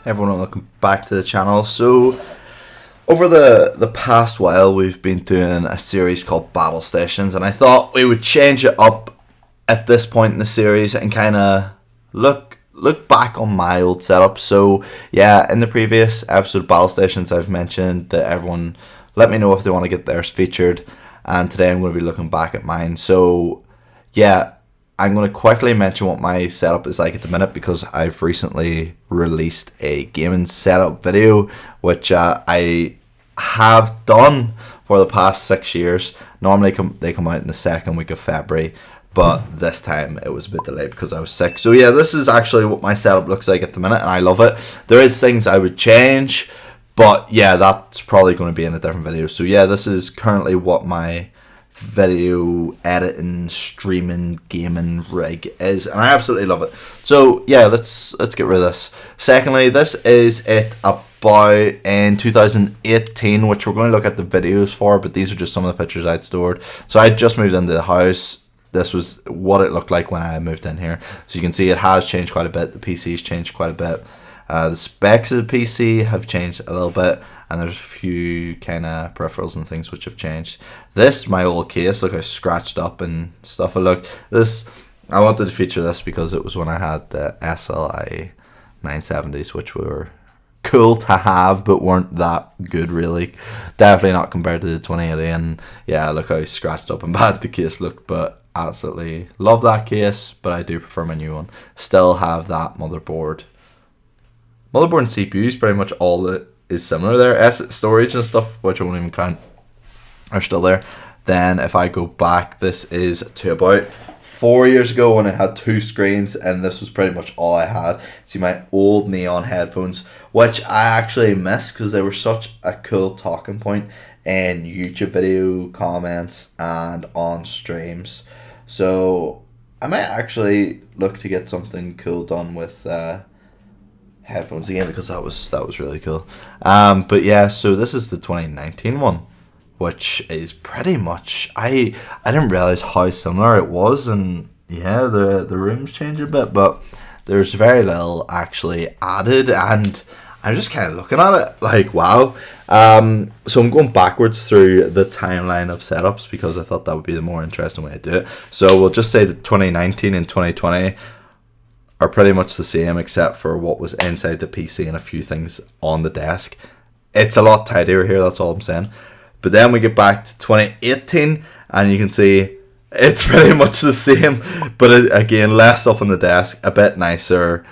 Everyone, welcome back to the channel. So over the past while we've been doing a series called Battle Stations, and I thought we would change it up at this point in the series and kind of look back on my old setup. So yeah, in the previous episode of Battle Stations I've mentioned that everyone let me know if they want to get theirs featured, and today I'm going to be looking back at mine. So yeah, I'm going to quickly mention what my setup is like at the minute because I've recently released a gaming setup video, which I have done for the past 6 years. Normally they come out in the second week of February, but this time it was a bit delayed because I was sick. So yeah, this is actually what my setup looks like at the minute, and I love it. There is things I would change, but yeah, that's probably going to be in a different video. So yeah, this is currently what my video editing, streaming, gaming rig is, and I absolutely love it. So yeah, let's get rid of this. Secondly, this is it about in 2018, which we're going to look at the videos for, but these are just some of the pictures I'd stored. So I just moved into the house. This was what it looked like when I moved in here. So you can see it has changed quite a bit. The PC's changed quite a bit. The specs of the PC have changed a little bit, and there's a few kind of peripherals and things which have changed. This, my old case, look how scratched up and stuff it looked. This, I wanted to feature this because it was when I had the SLI 970s, which were cool to have, but weren't that good really. Definitely not compared to the 2080, and yeah, look how scratched up and bad the case looked, but absolutely love that case, but I do prefer my new one. Still have that motherboard and CPU is pretty much all that is similar there. Storage and stuff, which I won't even count, are still there. Then if I go back, this is to about 4 years ago when I had two screens, and this was pretty much all I had. See my old neon headphones, which I actually miss because they were such a cool talking point in YouTube video comments and on streams. So I might actually look to get something cool done with headphones again, because that was really cool. But yeah, so this is the 2019 one, which is pretty much, I didn't realize how similar it was, and yeah, the rooms change a bit, but there's very little actually added, and I'm just kind of looking at it like, wow. So I'm going backwards through the timeline of setups because I thought that would be the more interesting way to do it. So we'll just say that 2019 and 2020 are pretty much the same, except for what was inside the PC and a few things on the desk. It's a lot tidier here, that's all I'm saying. But then we get back to 2018, and you can see it's pretty much the same, but again, less stuff on the desk, a bit nicer.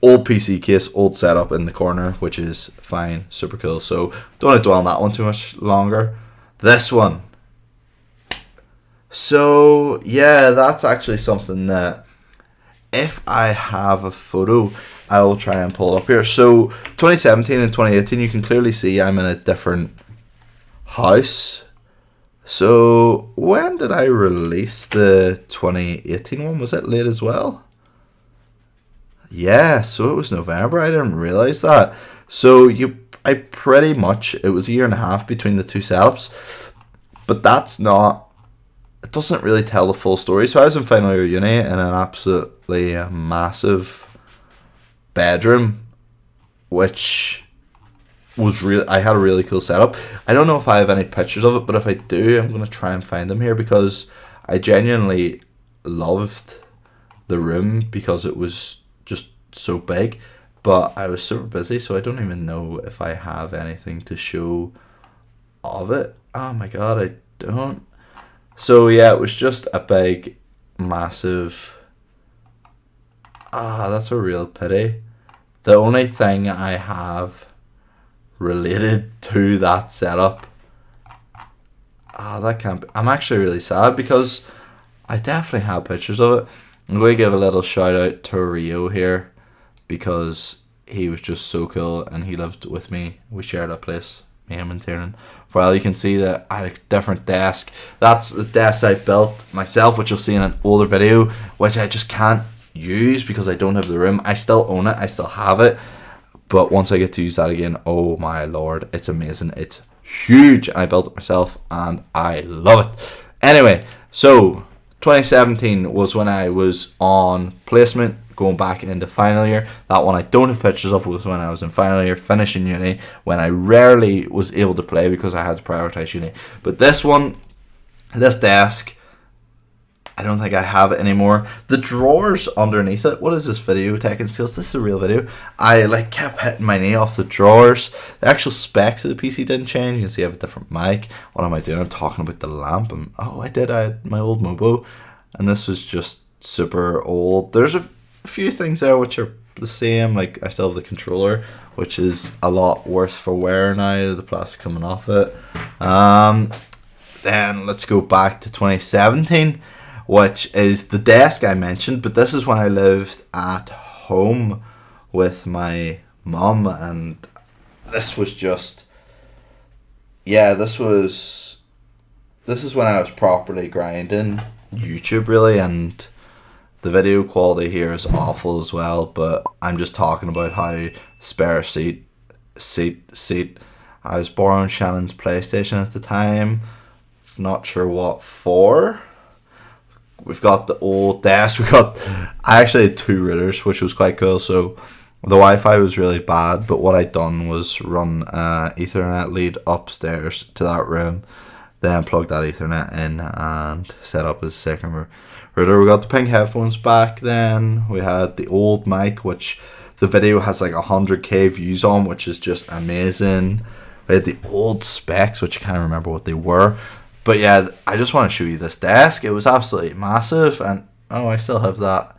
Old PC case, old setup in the corner, which is fine, super cool. So don't want to dwell on that one too much longer. This one. So yeah, that's actually something that, if I have a photo, I will try and pull it up here. So 2017 and 2018, you can clearly see I'm in a different house. So when did I release the 2018 one? Was it late as well? Yeah, so it was November. I didn't realize that. So I pretty much, it was a year and a half between the two setups, but that's not, it doesn't really tell the full story. So I was in final year uni in an absolutely massive bedroom, which was I had a really cool setup. I don't know if I have any pictures of it, but if I do, I'm going to try and find them here, because I genuinely loved the room because it was just so big, but I was super busy, so I don't even know if I have anything to show of it. Oh my god, I don't. So yeah, it was just a big, massive, that's a real pity. The only thing I have related to that setup, that can't be, I'm actually really sad because I definitely have pictures of it. I'm going to give a little shout out to Rio here, because he was just so cool, and he lived with me. We shared a place, me, him, and Tiernan. For all you can see that I had a different desk. That's the desk I built myself, which you'll see in an older video, which I just can't use because I don't have the room. I still own it, I still have it, but once I get to use that again, oh my lord, it's amazing. It's huge. I built it myself and I love it. Anyway, so 2017 was when I was on placement going back into final year. That one I don't have pictures of, was when I was in final year, finishing uni, when I rarely was able to play because I had to prioritize uni. But this one, this desk, I don't think I have it anymore. The drawers underneath it, what is this video taking steals? This is a real video. I like kept hitting my knee off the drawers. The actual specs of the PC didn't change. You can see I have a different mic. What am I doing? I'm talking about the lamp. Oh, I had my old Mobo, and this was just super old. There's a few things there which are the same. Like I still have the controller, which is a lot worse for wear now, the plastic coming off it. Then let's go back to 2017, which is the desk I mentioned, but this is when I lived at home with my mum, and this was just, yeah, this is when I was properly grinding YouTube really, and the video quality here is awful as well, but I'm just talking about how spare seat. I was borrowing Shannon's PlayStation at the time, not sure what for. We've got the old desk. I actually had 2 routers, which was quite cool. So the Wi-Fi was really bad, but what I'd done was run Ethernet lead upstairs to that room, then plug that Ethernet in and set up as a second router. We got the pink headphones back then. We had the old mic, which the video has like 100k views on, which is just amazing. We had the old specs, which I can't remember what they were. But yeah, I just want to show you this desk. It was absolutely massive, and oh, I still have that.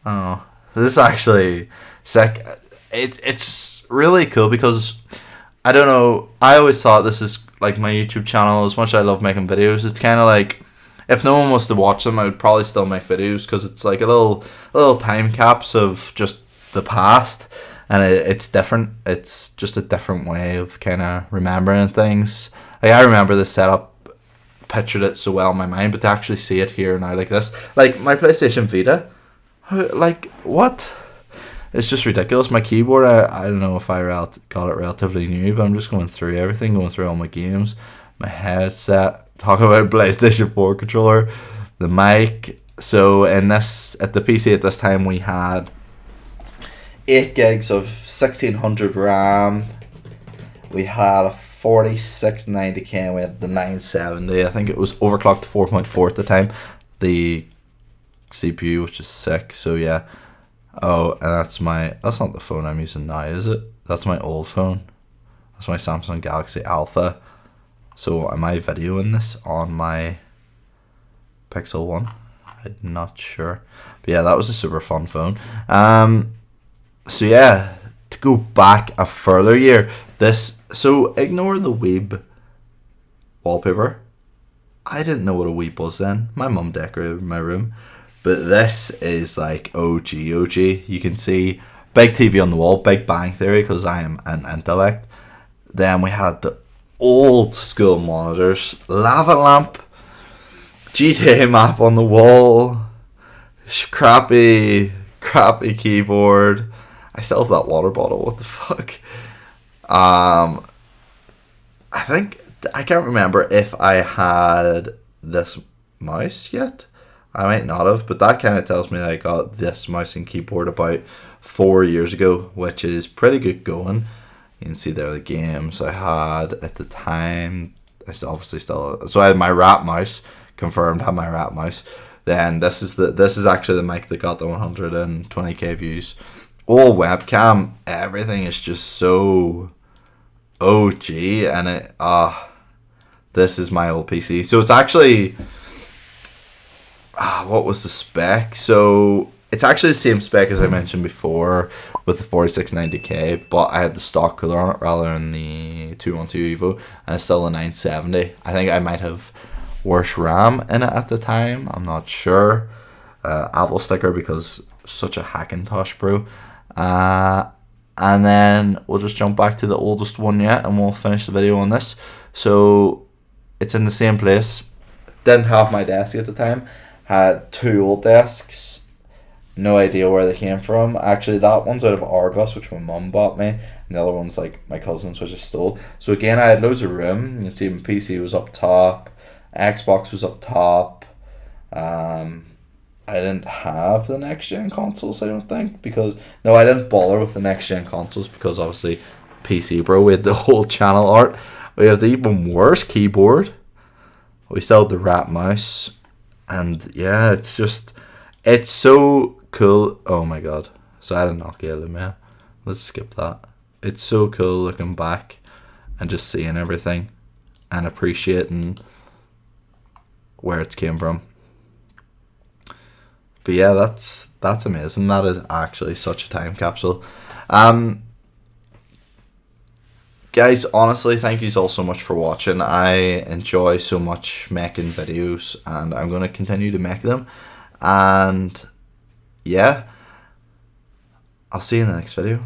Oh, this is actually sick. It's really cool because, I don't know, I always thought this is like my YouTube channel. As much as I love making videos, it's kind of like, if no one was to watch them, I would probably still make videos because it's like a little time caps of just the past, and it's different. It's just a different way of kind of remembering things. Like I remember this setup, pictured it so well in my mind, but to actually see it here now like this, like my PlayStation Vita, like what? It's just ridiculous. My keyboard, I don't know if I got it relatively new, but I'm just going through everything, going through all my games, my headset, talking about PlayStation 4 controller, the mic. So in this, at the PC at this time, we had 8 gigs of 1600 RAM. We had a 4690K, and we had the 970. I think it was overclocked to 4.4 at the time. The CPU was just sick. So yeah. Oh, and that's not the phone I'm using now, is it? That's my old phone. That's my Samsung Galaxy Alpha. So am I videoing this on my Pixel 1? I'm not sure. But yeah, that was a super fun phone. So yeah, to go back a further year, so ignore the Weeb wallpaper. I didn't know what a Weeb was then. My mum decorated my room. But this is like OG. You can see big TV on the wall, Big Bang Theory, because I am an intellect. Then we had the old school monitors, lava lamp, GTA map on the wall, crappy keyboard. I still have that water bottle. What the fuck? I can't remember if I had this mouse yet. I might not have, but that kind of tells me that I got this mouse and keyboard about 4 years ago, which is pretty good going. You can see there the games I had at the time. So I had my rat mouse, confirmed had my rat mouse. Then this is actually the mic that got the 120k views. All webcam, everything is just so OG, and this is my old PC. So it's actually, what was the spec? So it's actually the same spec as I mentioned before with the 4690K, but I had the stock cooler on it rather than the 212 Evo, and it's still a 970. I think I might have worse RAM in it at the time. I'm not sure. Apple sticker because such a Hackintosh bro. And then we'll just jump back to the oldest one yet, and we'll finish the video on this. So it's in the same place. Didn't have my desk at the time. Had 2 old desks. No idea where they came from. Actually, that one's out of Argos, which my mum bought me, and the other one's like my cousin's, which I stole. So again, I had loads of room. You can see my PC was up top, Xbox was up top. I didn't have the next gen consoles, I don't think, because no, I didn't bother with the next gen consoles because obviously PC bro, we had the whole channel art, we have the even worse keyboard, we still have the rat mouse, and yeah, it's just, it's so cool. Oh my god, so I had a Nokia Lumia, let's skip that. It's so cool looking back and just seeing everything and appreciating where it's came from. But yeah, that's amazing. That is actually such a time capsule. Guys, honestly, thank you all so much for watching. I enjoy so much making videos, and I'm going to continue to make them. And yeah, I'll see you in the next video.